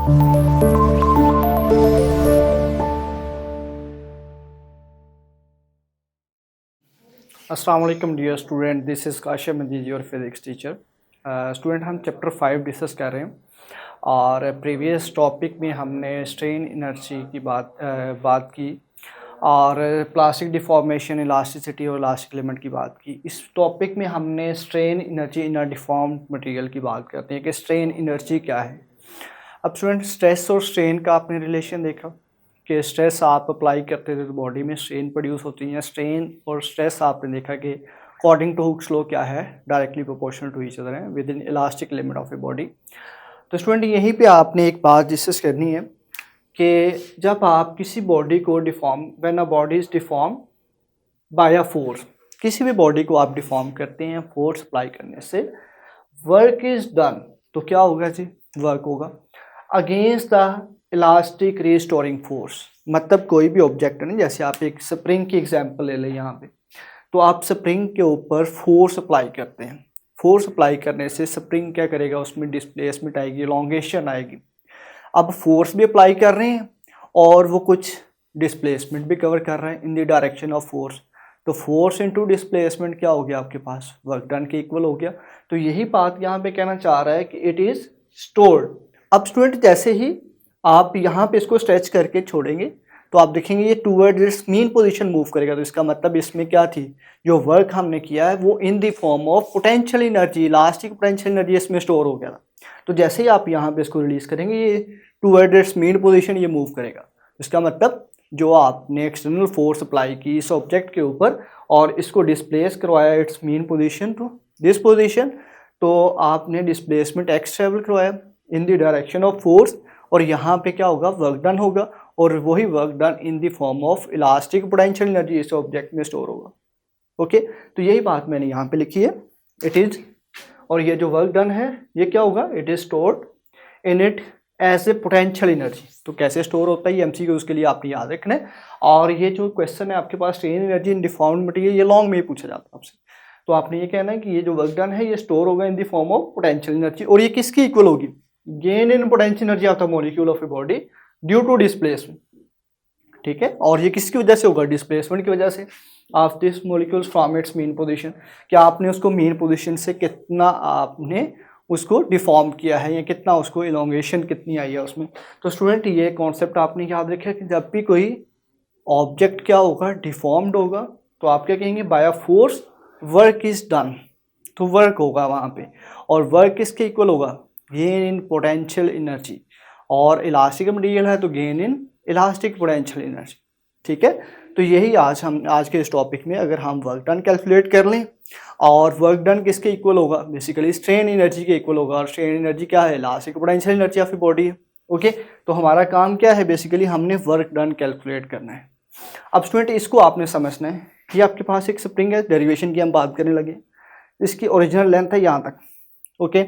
अस्सलाम वालेकुम dear student, this is Kashim Majeed your physics teacher. Student हम चैप्टर 5 डिस्कस कर रहे हैं और प्रीवियस टॉपिक में हमने स्ट्रेन एनर्जी की बात की और प्लास्टिक डिफॉर्मेशन, इलास्टिसिटी और इलास्टिक एलिमेंट की बात की। इस टॉपिक में हमने स्ट्रेन एनर्जी इन अ डिफॉर्म्ड मटेरियल की बात करते हैं कि स्ट्रेन एनर्जी क्या है। अब स्टूडेंट स्ट्रेस और स्ट्रेन का आपने रिलेशन देखा कि स्ट्रेस आप अप्लाई करते थे तो बॉडी में स्ट्रेन प्रोड्यूस होती है। स्ट्रेन और स्ट्रेस आपने देखा कि अकॉर्डिंग टू हुक्स लॉ क्या है, directly proportional to each other है with in elastic limit of a body. तो स्टूडेंट यहीं पे आपने एक बात डिस्कस करनी है कि जब आप किसी बॉडी को when a body is deform by a force, किसी भी बॉडी को आप डिफॉर्म करते हैं फोर्स अप्लाई करने से, वर्क इज डन, तो क्या होगा जी, वर्क होगा against the elastic restoring force. मतलब कोई भी ऑब्जेक्ट है ना, जैसे आप एक स्प्रिंग की एग्जांपल ले लें यहाँ पे, तो आप स्प्रिंग के ऊपर फोर्स अप्लाई करते हैं। फोर्स अप्लाई करने से स्प्रिंग क्या करेगा, उसमें डिस्प्लेसमेंट आएगी, एलोंगेशन आएगी। अब फोर्स भी अप्लाई कर रहे हैं और वो कुछ डिस्प्लेसमेंट भी कवर कर रहे हैं इन द डायरेक्शन ऑफ फोर्स। तो फोर्स इनटू डिस्प्लेसमेंट क्या हो गया आपके पास, वर्क डन के इक्वल हो गया। तो यही बात यहाँ पे कहना चाह रहा है कि इट इज स्टोर्ड। अब स्टूडेंट जैसे ही आप यहाँ पे इसको स्ट्रेच करके छोड़ेंगे तो आप देखेंगे ये toward it's mean position move करेगा। तो इसका मतलब इसमें क्या थी, जो वर्क हमने किया है वो इन the form of potential energy, elastic potential energy इसमें स्टोर हो गया था। तो जैसे ही आप यहाँ पे इसको रिलीज करेंगे ये टूवर्ड इट्स मीन पोजीशन ये मूव करेगा। इसका मतलब जो आपने एक्सटर्नल फोर्स अप्लाई की इस ऑब्जेक्ट के ऊपर और इसको डिस्प्लेस करवाया its mean position to this position, तो आपने डिस्प्लेसमेंट एक्स ट्रेवल करवाया in the direction of force और यहाँ पे क्या होगा, वर्क डन होगा और वही work done in the form of elastic potential energy इस ऑब्जेक्ट में स्टोर होगा। ओके, तो यही बात मैंने यहाँ पे लिखी है, इट इज, और ये जो वर्क डन है ये क्या होगा, it is stored in it as a potential energy. तो कैसे स्टोर होता है ये एमसीक्यू उसके लिए आपने याद रखना है। और ये जो क्वेश्चन है आपके पास strain energy in deformed material, ये लॉन्ग में ही पूछा जाता है आपसे। तो आपने ये कहना है कि ये जो वर्क डन है ये स्टोर होगा in the form of potential energy और ये किसकी इक्वल होगी, gain in potential energy of the molecule of a body due to displacement. ठीक है, और ये किसकी वजह से होगा, डिस्प्लेसमेंट की वजह से of this molecules from its mean position. क्या आपने उसको मीन पोजीशन से कितना आपने उसको डिफॉर्म किया है या कितना उसको इलोंगेशन कितनी आई है उसमें। तो स्टूडेंट ये कॉन्सेप्ट आपने याद रखा कि जब भी कोई ऑब्जेक्ट क्या होगा, डिफॉर्म्ड होगा, तो आप क्या कहेंगे, by a force work is done, तो वर्क होगा वहाँ पे। और वर्क किसके इक्वल होगा, गेन इन पोटेंशियल एनर्जी, और इलास्टिक मटेरियल है तो gain in elastic potential energy. ठीक है, तो यही आज के इस टॉपिक में अगर हम वर्क डन कैलकुलेट कर लें और वर्क डन किसके इक्वल होगा, बेसिकली स्ट्रेन एनर्जी के इक्वल होगा। और स्ट्रेन एनर्जी क्या है, elastic potential energy of body है। ओके, तो हमारा काम क्या है, बेसिकली हमने वर्क डन कैलकुलेट करना है। अब स्टूडेंट इसको आपने समझना है कि आपके पास एक स्प्रिंग है, डेरिवेशन की हम बात करने लगे, इसकी ओरिजिनल लेंथ है यहाँ तक। ओके,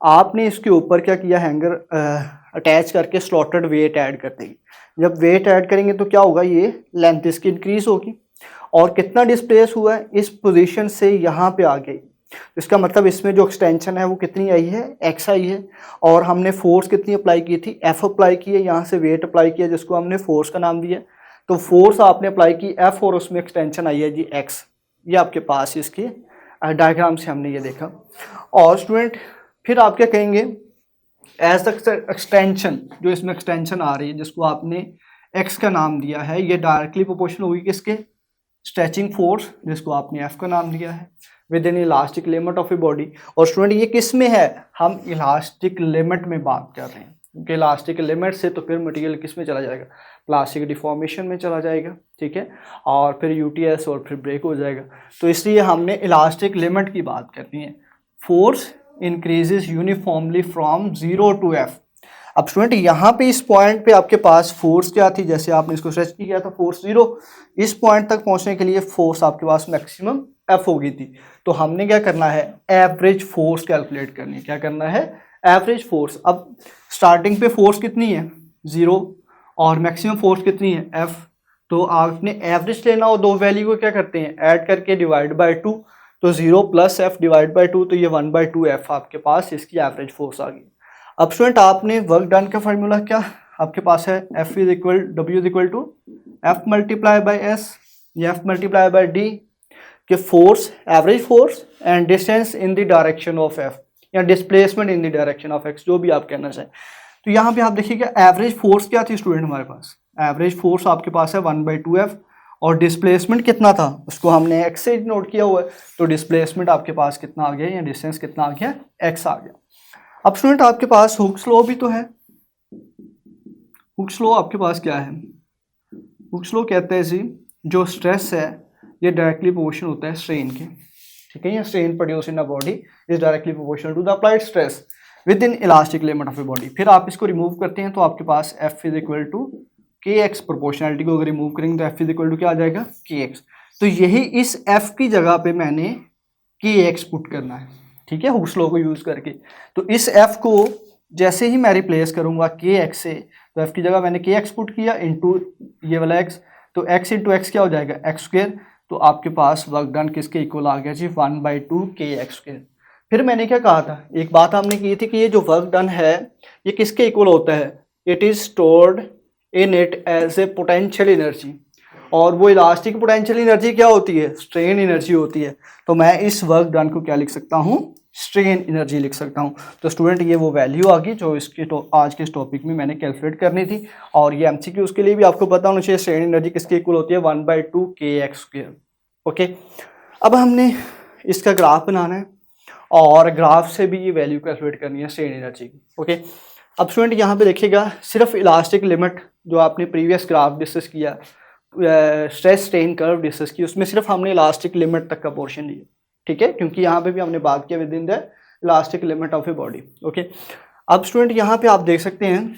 आपने इसके ऊपर क्या किया, हैंगर अटैच करके स्लॉटेड वेट ऐड कर देंगे। जब वेट ऐड करेंगे तो क्या होगा, ये लेंथ इसकी इंक्रीज होगी और कितना डिस्प्लेस हुआ है, इस पोजीशन से यहाँ पे आ गई। इसका मतलब इसमें जो एक्सटेंशन है वो कितनी आई है, एक्स आई है। और हमने फोर्स कितनी अप्लाई की थी, एफ अप्लाई की है, यहाँ से वेट अप्लाई किया जिसको हमने फोर्स का नाम दिया। तो फोर्स आपने अप्लाई की एफ और उसमें एक्सटेंशन आई है जी एक्स। ये आपके पास इसके डायग्राम से हमने ये देखा। और स्टूडेंट फिर आप क्या कहेंगे, एज एक्सटेंशन, जो इसमें एक्सटेंशन आ रही है जिसको आपने एक्स का नाम दिया है, ये डायरेक्टली प्रोपोर्शनल होगी किसके, स्ट्रेचिंग फोर्स जिसको आपने एफ का नाम दिया है with in elastic limit of a body. और स्टूडेंट ये किस में है, हम इलास्टिक लिमिट में बात कर रहे हैं, क्योंकि इलास्टिक लिमिट से तो फिर मटेरियल किस में चला जाएगा, प्लास्टिक डिफॉर्मेशन में चला जाएगा। ठीक है, और फिर यूटीएस और फिर ब्रेक हो जाएगा। तो इसलिए हमने इलास्टिक लिमिट की बात करनी है। Force increases uniformly from 0 to f। अब स्टूडेंट यहाँ पे इस पॉइंट पे आपके पास फोर्स क्या थी, जैसे आपने इसको स्ट्रेच किया था फोर्स 0, इस पॉइंट तक पहुंचने के लिए फोर्स आपके पास मैक्सिमम f हो गई थी। तो हमने क्या करना है, एवरेज फोर्स कैलकुलेट करनी है। क्या करना है, एवरेज फोर्स। अब स्टार्टिंग पे फोर्स कितनी है, 0, और मैक्सिमम फोर्स कितनी है, f। तो आपने एवरेज लेना हो, दो वैल्यू को क्या करते हैं, ऐड करके डिवाइड बाय 2, तो 0 + f डिवाइड बाय 2, तो ये 1/2 f आपके पास इसकी एवरेज फोर्स आ गई। अब स्टूडेंट आपने वर्क डन का फार्मूला क्या आपके पास है, F is equal W is equal to F multiply by S या F मल्टीप्लाई बाई D कि force, average force and distance in the direction of F या displacement in the direction of X, जो भी आप कहना चाहें। तो यहाँ पे आप देखिएगा एवरेज फोर्स क्या थी स्टूडेंट हमारे पास, एवरेज फोर्स आपके पास है 1/2F और डिस्प्लेसमेंट कितना था उसको हमने X से नोट किया हुआ है, तो डिस्प्लेसमेंट आपके पास कितना आ गया या डिस्टेंस कितना आ गया, X आ गया। अब स्टूडेंट आपके पास हुक्स लॉ भी तो है, हुक्स लॉ आपके पास क्या है, हुक्स लॉ कहते हैं जी जो स्ट्रेस है ये डायरेक्टली प्रोपोर्शनल होता है स्ट्रेन के, ठीक है, या strain produce in a body is directly proportional to the applied stress with in elastic limit of a body. फिर आप इसको रिमूव करते हैं तो आपके पास F is equal to KX, proportionality को अगर रिमूव करेंगे तो F इज इक्वल टू क्या आ जाएगा, KX। तो यही इस F की जगह पे मैंने KX पुट करना है, ठीक है, हुक्स लॉ को यूज करके। तो इस F को जैसे ही मैं रिप्लेस करूंगा KX से, तो F की जगह मैंने KX पुट किया इनटू ये वाला X, तो X इंटू X क्या हो जाएगा, X स्क्वायर। तो आपके पास वर्क डन किसके इक्वल आ गया जी, 1/2 KX स्क्वायर। फिर मैंने क्या कहा था, एक बात हमने की थी कि ये जो वर्क डन है ये किसके इक्वल होता है, it is stored in it as a potential energy, और वो इलास्टिक पोटेंशियल एनर्जी क्या होती है, स्ट्रेन एनर्जी होती है। तो मैं इस वर्क डन को क्या लिख सकता हूँ, स्ट्रेन एनर्जी लिख सकता हूँ। तो स्टूडेंट ये वो वैल्यू आ गई जो इसके आज के इस टॉपिक में मैंने कैलकुलेट करनी थी, और ये MCQ उसके लिए भी आपको पता होना चाहिए, स्ट्रेन एनर्जी किसके इक्वल होती है, 1/2 KX स्क्वायर। ओके, अब हमने इसका ग्राफ बनाना है और ग्राफ से भी ये वैल्यू कैलकुलेट करनी है स्ट्रेन एनर्जी की। ओके, अब स्टूडेंट यहाँ पे देखिएगा सिर्फ इलास्टिक लिमिट जो आपने प्रीवियस ग्राफ डिस्कस किया, स्ट्रेस स्ट्रेन कर्व डिस्कस की, उसमें सिर्फ हमने इलास्टिक लिमिट तक का पोर्शन लिया, ठीक है, क्योंकि यहाँ पे भी हमने बात किया with in the elastic limit of a body. Okay, अब स्टूडेंट यहाँ पे आप देख सकते हैं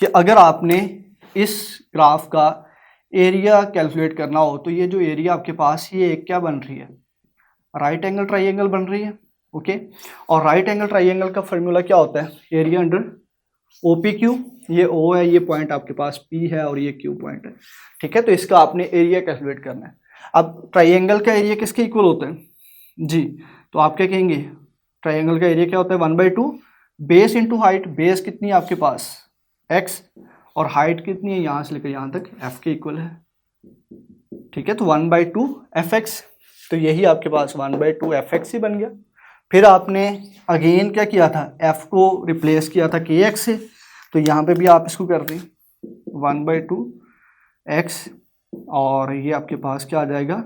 कि अगर आपने इस ग्राफ का एरिया कैलकुलेट करना हो तो ये जो एरिया आपके पास ये एक क्या बन रही है, राइट एंगल ट्राइंगल बन रही है। ओके, और राइट एंगल ट्राइंगल का फॉर्मूला क्या होता है, एरिया अंडर OPQ, ये O है, ये पॉइंट आपके पास P है और ये Q पॉइंट है, ठीक है। तो इसका आपने एरिया कैलकुलेट करना है। अब ट्राइंगल का एरिया किसके इक्वल होता है जी, तो आप क्या कहेंगे, ट्राइंगल का एरिया क्या होता है, 1/2 बेस इंटू हाइट, बेस कितनी है आपके पास X और हाइट कितनी है यहाँ से लेकर यहाँ तक F के इक्वल है, ठीक है। तो 1/2 FX, तो यही आपके पास 1/2 FX ही बन गया। फिर आपने अगेन क्या किया था, F को रिप्लेस किया था KX से, तो यहाँ पे भी आप इसको कर दें 1/2 X और ये आपके पास क्या आ जाएगा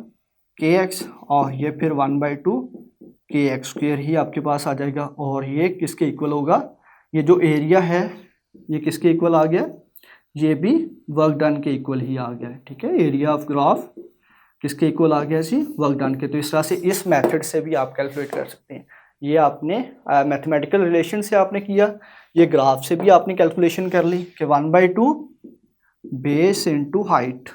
KX, और ये फिर 1/2 KX स्क्वायर ही आपके पास आ जाएगा। और ये किसके इक्वल होगा, ये जो एरिया है ये किसके इक्वल आ गया, ये भी वर्क डन के इक्वल ही आ गया, ठीक है। एरिया ऑफ ग्राफ किसके इक्वल आ गया जी, वर्क डन के। तो इस तरह से इस मेथड से भी आप कैलकुलेट कर सकते हैं। ये आपने मैथमेटिकल रिलेशन से आपने किया, ये ग्राफ से भी आपने कैलकुलेशन कर ली कि 1/2 base into height,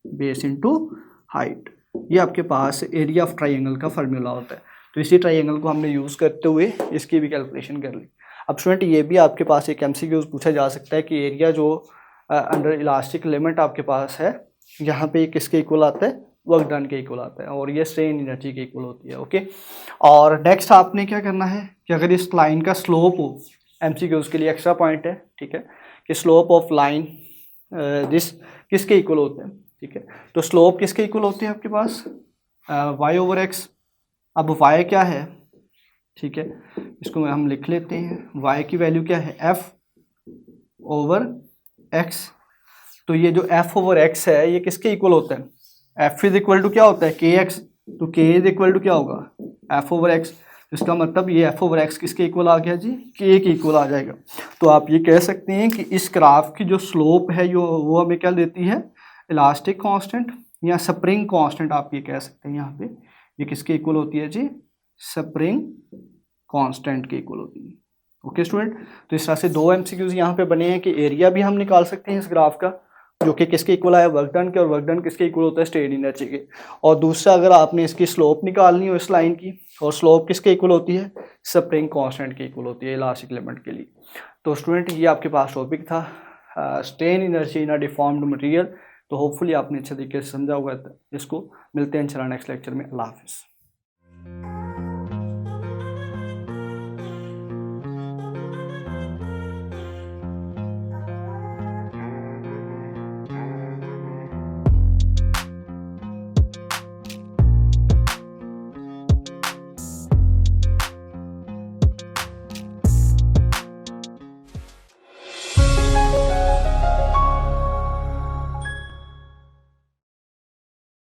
base into height, ये आपके पास एरिया ऑफ ट्राइंगल का फार्मूला होता है। तो इसी ट्राइंगल को हमने यूज़ करते हुए इसकी भी कैलकुलेशन कर ली। अब स्टूडेंट ये भी आपके पास एक MCQ पूछा जा सकता है कि एरिया जो अंडर इलास्टिक लिमिट आपके पास है यहाँ पे किसके इक्वल आता है, वर्क डन के इक्वल आता है, और ये स्ट्रेन एनर्जी के इक्वल होती है। ओके, और नेक्स्ट आपने क्या करना है कि अगर इस लाइन का स्लोप हो, MCQs के लिए एक्स्ट्रा पॉइंट है, ठीक है, कि स्लोप ऑफ लाइन दिस किसके इक्वल होते हैं, ठीक है। तो स्लोप किसके इक्वल होते हैं आपके पास, y/x। अब y क्या है, ठीक है, इसको हम लिख लेते हैं, y की वैल्यू क्या है, f/x। तो ये जो f/x है ये किसके इक्वल होता है, f इज इक्वल टू क्या होता है, kx, तो k इज इक्वल टू क्या होगा, f/x। इसका मतलब ये f/x किसके इक्वल आ गया जी, k के इक्वल आ जाएगा। तो आप ये कह सकते हैं कि इस ग्राफ की जो स्लोप है वो हमें क्या देती है, इलास्टिक कांस्टेंट या स्प्रिंग कांस्टेंट, आप ये कह सकते हैं। यहाँ पे ये किसके इक्वल होती है जी, स्प्रिंग कांस्टेंट के इक्वल होती है। ओके स्टूडेंट, तो इस तरह से 2 MCQs यहाँ पे बने हैं कि एरिया भी हम निकाल सकते हैं इस ग्राफ का, जो कि किसके इक्वल आया, वर्क डन के, और वर्क डन किसके इक्वल होता है, स्ट्रेन एनर्जी के। और दूसरा अगर आपने इसकी स्लोप निकालनी हो इस लाइन की, और स्लोप किसके इक्वल होती है, स्प्रिंग कांस्टेंट के इक्वल होती है इलास्टिक लिमिट के लिए। तो स्टूडेंट ये आपके पास टॉपिक था स्ट्रेन एनर्जी इन अ डिफॉर्म्ड मटेरियल। तो होपफुली आपने अच्छे तरीके से समझा होगा इसको। मिलते हैं इंशाल्लाह नेक्स्ट लेक्चर में। अल्लाह हाफिज़।